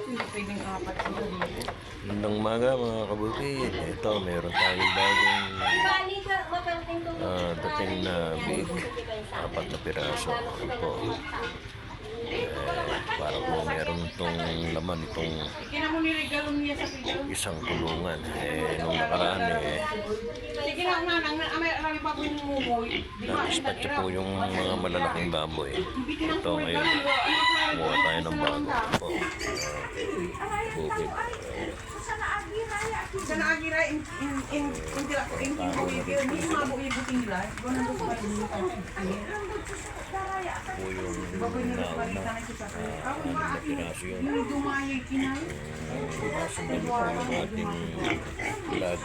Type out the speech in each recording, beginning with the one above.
Hindi pwedeng apat sila dito. Magandang umaga mga kabukid. Ito, meron tayong bagong dating na big. 4 na piraso. Ito po. Para po meron itong laman itong isang kulungan. Nung nakaraan na-dispatch po yung mga malalaking baboy. Ito ngayon, kumuha tayo ng bago. Ito po. Bukid. Sa naagira in tila ko in buhay ni mabo ibuting nila. Gona ko ba ni Po yung nauna piraso yun. dumayay kinay. Nasundan po yung ating vlog.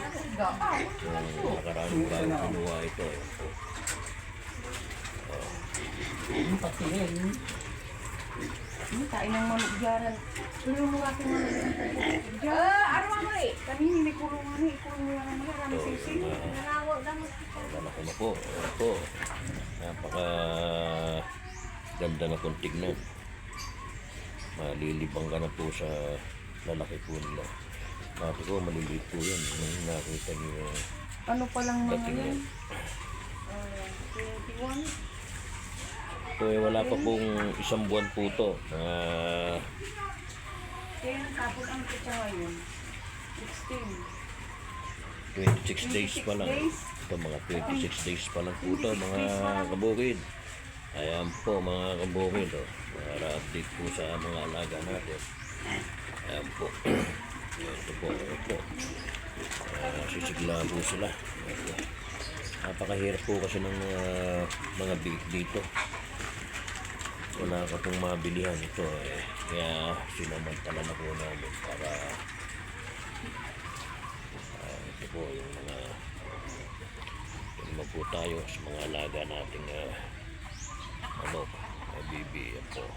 Yung nakaraang bago kinuha ito. Kain ng manok diyaran. Pero mo ating manok. Araw mo eh. Kanini may kulungan ni, kulungan ni rami sisig. Narawag damo. Wala ko na po. Ito. Napaka ganda na kung tignan. Malilibang ka na po sa lalaki po nila. Mati ko maliliit po yan. Nung nakita niyo Ano pa lang mga dating yan? yan. 21. Ito wala pa pong 1 buwan po ito. Kaya tapos ang kita ngayon. 26 days pa lang. Ito mga 26 days pa lang po ito mga kabukid. Ayan po mga kabukid. Para update po sa mga alaga natin. Ayan po. Ito po. Ito. Sisigla po sila. Napakahirap po kasi ng mga big dito. Wala ka pong mabilihan ito kaya sinamantala na po namin para ito po yung mga po tayo sa mga alaga nating bibi po.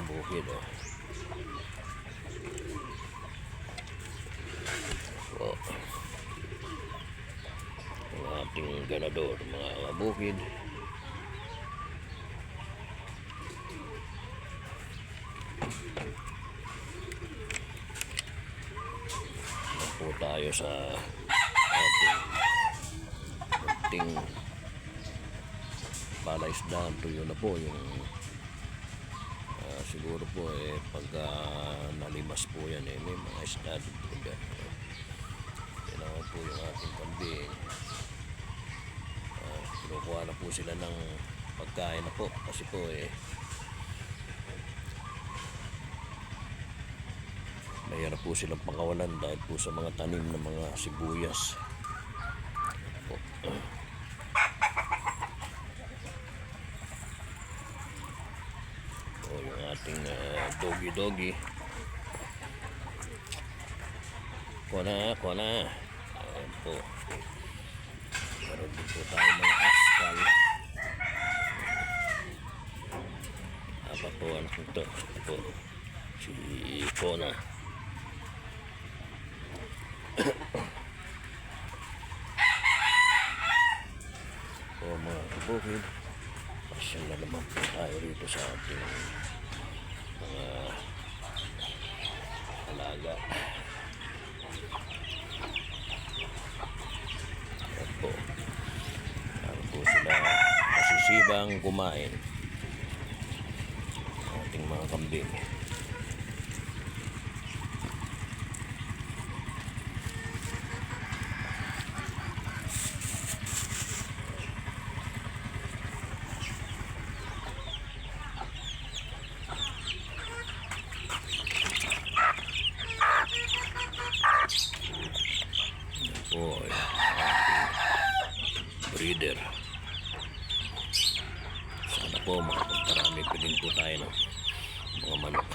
Bukid ang ating ganador mga bukid. Po tayo sa ating palaisdaan. Tuyo na po yung siguro po pagka nalimas po yan may mga isda po dyan. Kailangan po yung ating kambing. Kinukuha na po sila ng pagkain na po kasi po mayroon po silang pakawalan dahil po sa mga tanim ng mga sibuyas po. Yung ating doggy kuha na ayan po. Meron din po tayo mga askal. Apa po ano ito po si Kona. O mga kabukid, pasyon na naman po tayo rito sa ating mga alaga. Ayan po. Ayan po sila masisibang kumain. Ating mga kambing. Breeder. Sana po makapagparami pa din po tayo ng mga manok.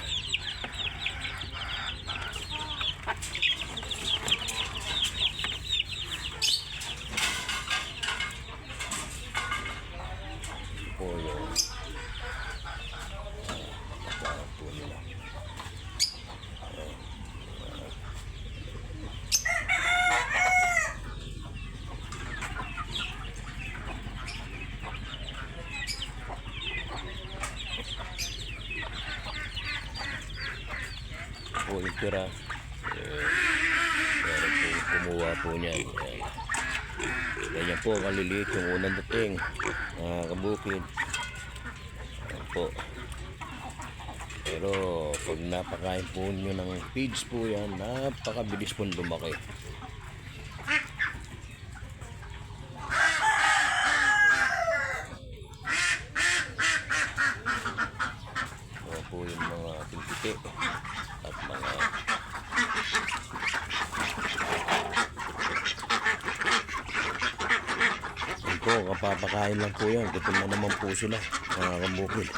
po yung tira. Meron po kumuha po niyan. Ayan. Ganyan po kaliliit yung unang dating, mga kabukid. Ayan po. Pero pag napakain po nyo ng feeds po yan, napakabilis po lumaki. Ayan po yung mga tingkiti at mga yun po, kapapakain lang po yan. Gutom na naman po sila, mga kabukid.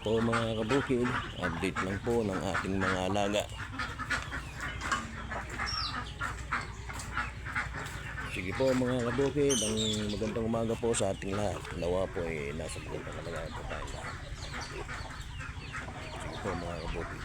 Po mga kabukid, update lang po ng ating mga alaga. Sige po mga kabukid, ang magandang umaga po sa ating lahat. Nawa po ay nasa magandang kalagayan po tayo lahat. Sige po mga kabukid.